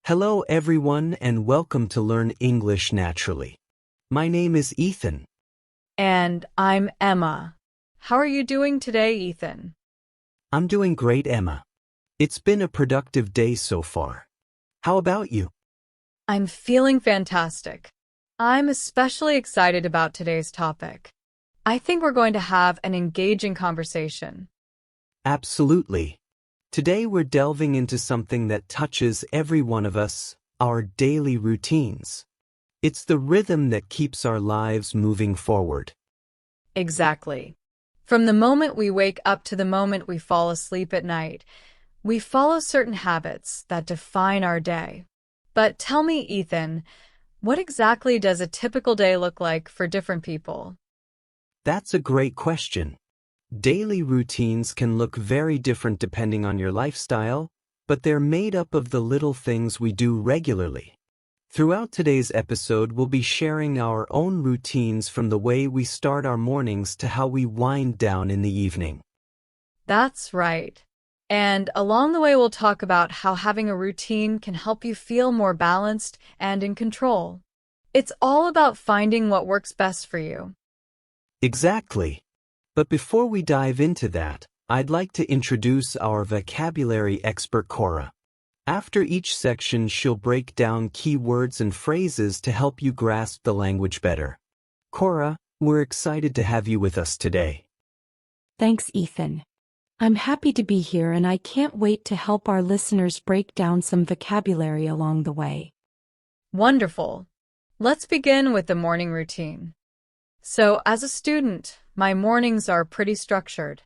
Hello everyone and welcome to Learn English Naturally. My name is Ethan. And I'm Emma. How are you doing today, Ethan? I'm doing great, Emma. It's been a productive day so far. How about you? I'm feeling fantastic. I'm especially excited about today's topic. I think we're going to have an engaging conversation. Absolutely. Today we're delving into something that touches every one of us, our daily routines. It's the rhythm that keeps our lives moving forward. Exactly. From the moment we wake up to the moment we fall asleep at night, we follow certain habits that define our day. But tell me, Ethan, what exactly does a typical day look like for different people? That's a great question. Daily routines can look very different depending on your lifestyle, but they're made up of the little things we do regularly. Throughout today's episode, we'll be sharing our own routines from the way we start our mornings to how we wind down in the evening. That's right. And along the way, we'll talk about how having a routine can help you feel more balanced and in control. It's all about finding what works best for you. Exactly. But before we dive into that, I'd like to introduce our vocabulary expert Cora. After each section, she'll break down key words and phrases to help you grasp the language better. Cora, we're excited to have you with us today. Thanks, Ethan. I'm happy to be here and I can't wait to help our listeners break down some vocabulary along the way. Wonderful. Let's begin with the morning routine. So, as a student, my mornings are pretty structured.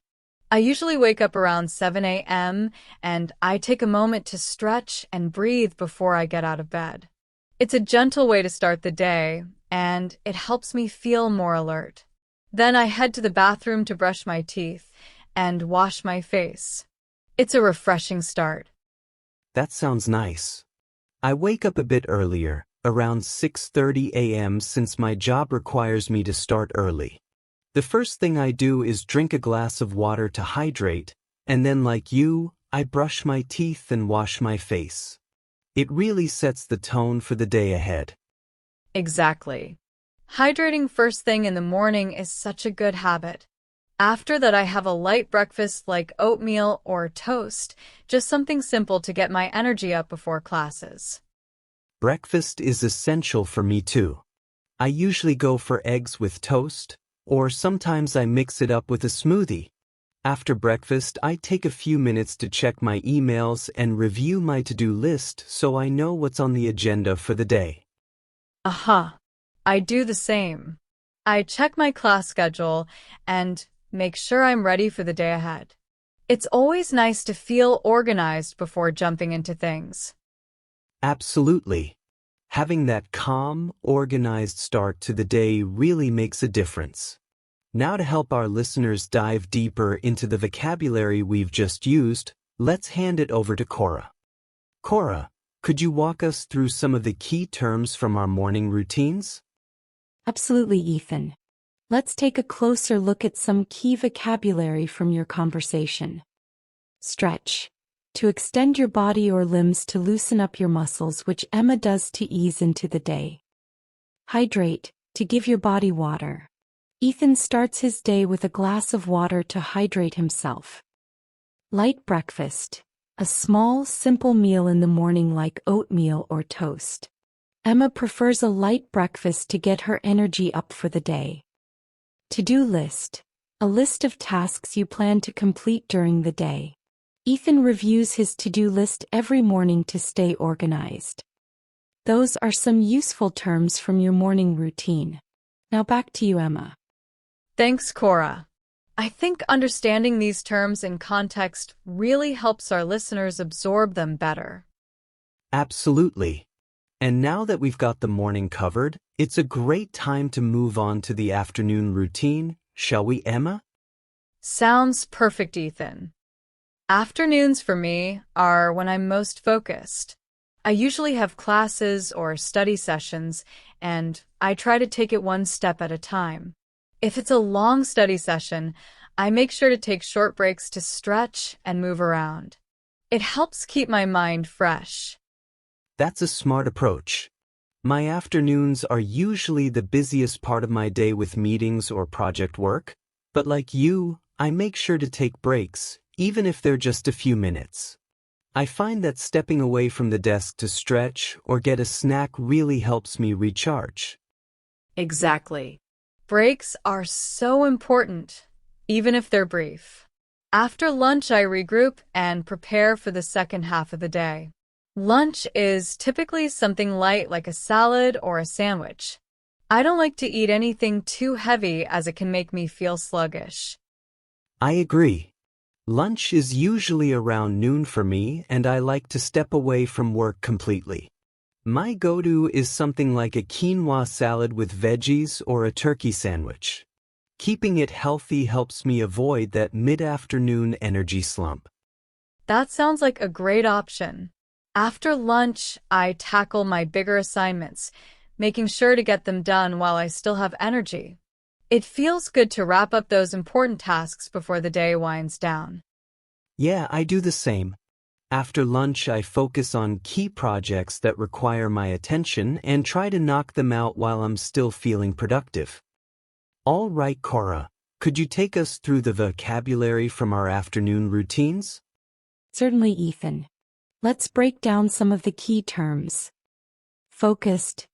I usually wake up around 7 a.m. and I take a moment to stretch and breathe before I get out of bed. It's a gentle way to start the day, and it helps me feel more alert. Then I head to the bathroom to brush my teeth and wash my face. It's a refreshing start. That sounds nice. I wake up a bit earlier, around 6:30 a.m. since my job requires me to start early. The first thing I do is drink a glass of water to hydrate, and then like you, I brush my teeth and wash my face. It really sets the tone for the day ahead. Exactly. Hydrating first thing in the morning is such a good habit. After that, I have a light breakfast like oatmeal or toast, just something simple to get my energy up before classes. Breakfast is essential for me too. I usually go for eggs with toast, or sometimes I mix it up with a smoothie. After breakfast, I take a few minutes to check my emails and review my to-do list so I know what's on the agenda for the day. Aha! I do the same. I check my class schedule and make sure I'm ready for the day ahead. It's always nice to feel organized before jumping into things. Absolutely. Having that calm, organized start to the day really makes a difference. Now to help our listeners dive deeper into the vocabulary we've just used, let's hand it over to Cora. Cora, could you walk us through some of the key terms from our morning routines? Absolutely, Ethan. Let's take a closer look at some key vocabulary from your conversation. Stretch. To extend your body or limbs to loosen up your muscles, which Emma does to ease into the day. Hydrate. To give your body water. Ethan starts his day with a glass of water to hydrate himself. Light breakfast. A small, simple meal in the morning like oatmeal or toast. Emma prefers a light breakfast to get her energy up for the day. To-do list. A list of tasks you plan to complete during the day. Ethan reviews his to-do list every morning to stay organized. Those are some useful terms from your morning routine. Now back to you, Emma. Thanks, Cora. I think understanding these terms in context really helps our listeners absorb them better. Absolutely. And now that we've got the morning covered, it's a great time to move on to the afternoon routine, shall we, Emma? Sounds perfect, Ethan. Afternoons for me are when I'm most focused. I usually have classes or study sessions, and I try to take it one step at a time. If it's a long study session, I make sure to take short breaks to stretch and move around. It helps keep my mind fresh. That's a smart approach. My afternoons are usually the busiest part of my day with meetings or project work, but like you, I make sure to take breaks, even if they're just a few minutes. I find that stepping away from the desk to stretch or get a snack really helps me recharge. Exactly. Breaks are so important, even if they're brief. After lunch, I regroup and prepare for the second half of the day. Lunch is typically something light like a salad or a sandwich. I don't like to eat anything too heavy as it can make me feel sluggish. I agree. Lunch is usually around noon for me, and I like to step away from work completely. My go-to is something like a quinoa salad with veggies or a turkey sandwich. Keeping it healthy helps me avoid that mid-afternoon energy slump. That sounds like a great option. After lunch, I tackle my bigger assignments, making sure to get them done while I still have energy. It feels good to wrap up those important tasks before the day winds down. Yeah, I do the same. After lunch, I focus on key projects that require my attention and try to knock them out while I'm still feeling productive. All right, Cora, could you take us through the vocabulary from our afternoon routines? Certainly, Ethan. Let's break down some of the key terms. Focused.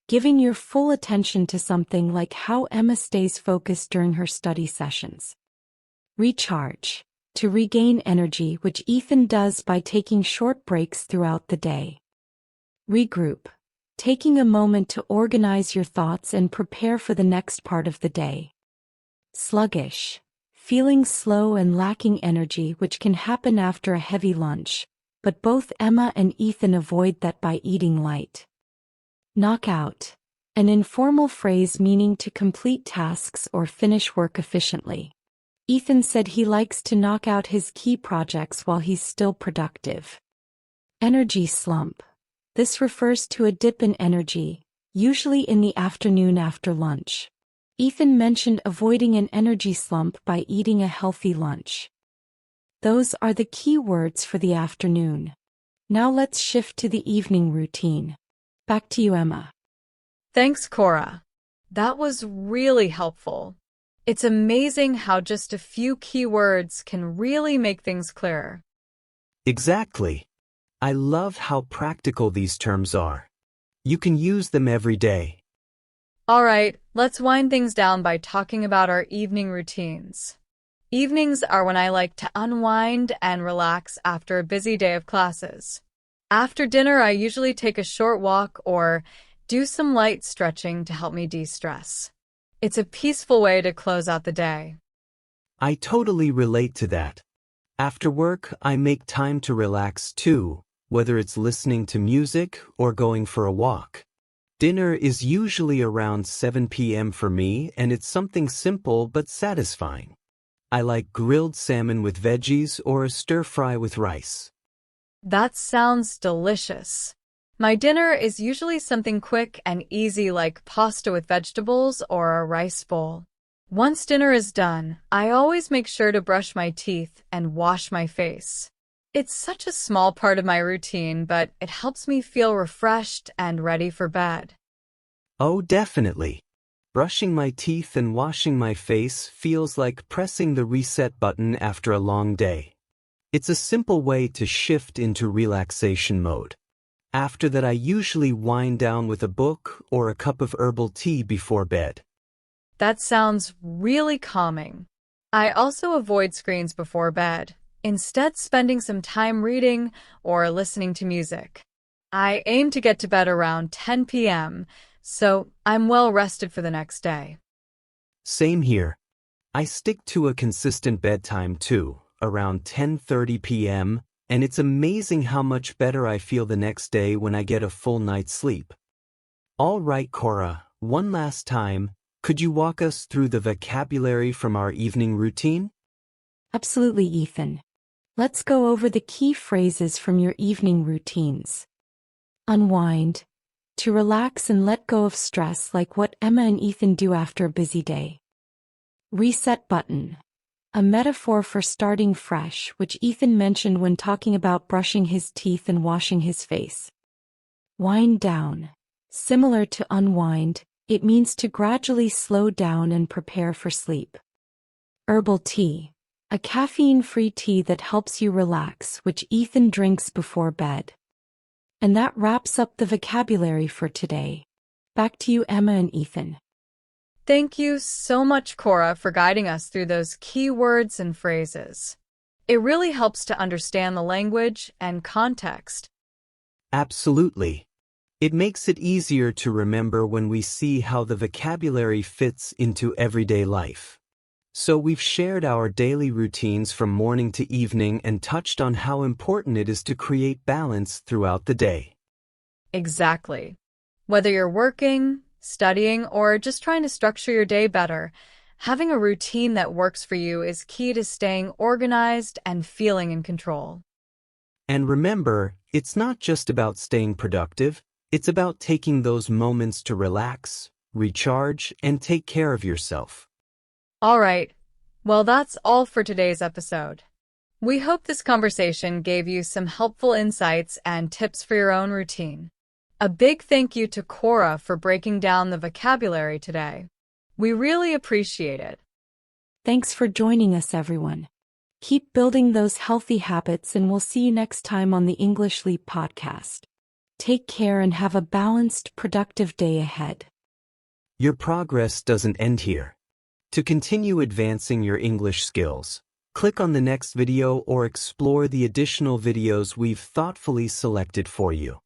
Giving your full attention to something like how Emma stays focused during her study sessions. Recharge. To regain energy, which Ethan does by taking short breaks throughout the day. Regroup. Taking a moment to organize your thoughts and prepare for the next part of the day. Sluggish. Feeling slow and lacking energy, which can happen after a heavy lunch, but both Emma and Ethan avoid that by eating light. Knockout. An informal phrase meaning to complete tasks or finish work efficiently. Ethan said he likes to knock out his key projects while he's still productive. Energy slump. This refers to a dip in energy, usually in the afternoon after lunch. Ethan mentioned avoiding an energy slump by eating a healthy lunch. Those are the key words for the afternoon. Now let's shift to the evening routine. Back to you, Emma. Thanks, Cora. That was really helpful. It's amazing how just a few key words can really make things clearer. Exactly. I love how practical these terms are. You can use them every day. All right, let's wind things down by talking about our evening routines. Evenings are when I like to unwind and relax after a busy day of classes. After dinner, I usually take a short walk or do some light stretching to help me de-stress. It's a peaceful way to close out the day. I totally relate to that. After work, I make time to relax too, whether it's listening to music or going for a walk. Dinner is usually around 7 p.m. for me, and it's something simple but satisfying. I like grilled salmon with veggies or a stir-fry with rice. That sounds delicious. My dinner is usually something quick and easy like pasta with vegetables or a rice bowl. Once dinner is done, I always make sure to brush my teeth and wash my face. It's such a small part of my routine, but it helps me feel refreshed and ready for bed. Oh, definitely. Brushing my teeth and washing my face feels like pressing the reset button after a long day. It's a simple way to shift into relaxation mode. After that, I usually wind down with a book or a cup of herbal tea before bed. That sounds really calming. I also avoid screens before bed, instead spending some time reading or listening to music. I aim to get to bed around 10 p.m., so I'm well rested for the next day. Same here. I stick to a consistent bedtime too, around 10:30 p.m., and it's amazing how much better I feel the next day when I get a full night's sleep. All right, Cora, one last time, could you walk us through the vocabulary from our evening routine? Absolutely, Ethan. Let's go over the key phrases from your evening routines. Unwind. To relax and let go of stress like what Emma and Ethan do after a busy day. Reset button. A metaphor for starting fresh, which Ethan mentioned when talking about brushing his teeth and washing his face. Wind down. Similar to unwind, it means to gradually slow down and prepare for sleep. Herbal tea. A caffeine-free tea that helps you relax, which Ethan drinks before bed. And that wraps up the vocabulary for today. Back to you, Emma and Ethan. Thank you so much, Cora, for guiding us through those key words and phrases. It really helps to understand the language and context. Absolutely. It makes it easier to remember when we see how the vocabulary fits into everyday life. So we've shared our daily routines from morning to evening and touched on how important it is to create balance throughout the day. Exactly. Whether you're working, studying, or just trying to structure your day better, having a routine that works for you is key to staying organized and feeling in control. And remember, it's not just about staying productive, it's about taking those moments to relax, recharge, and take care of yourself. All right. Well, that's all for today's episode. We hope this conversation gave you some helpful insights and tips for your own routine. A big thank you to Cora for breaking down the vocabulary today. We really appreciate it. Thanks for joining us, everyone. Keep building those healthy habits, and we'll see you next time on the English Leap podcast. Take care and have a balanced, productive day ahead. Your progress doesn't end here. To continue advancing your English skills, click on the next video or explore the additional videos we've thoughtfully selected for you.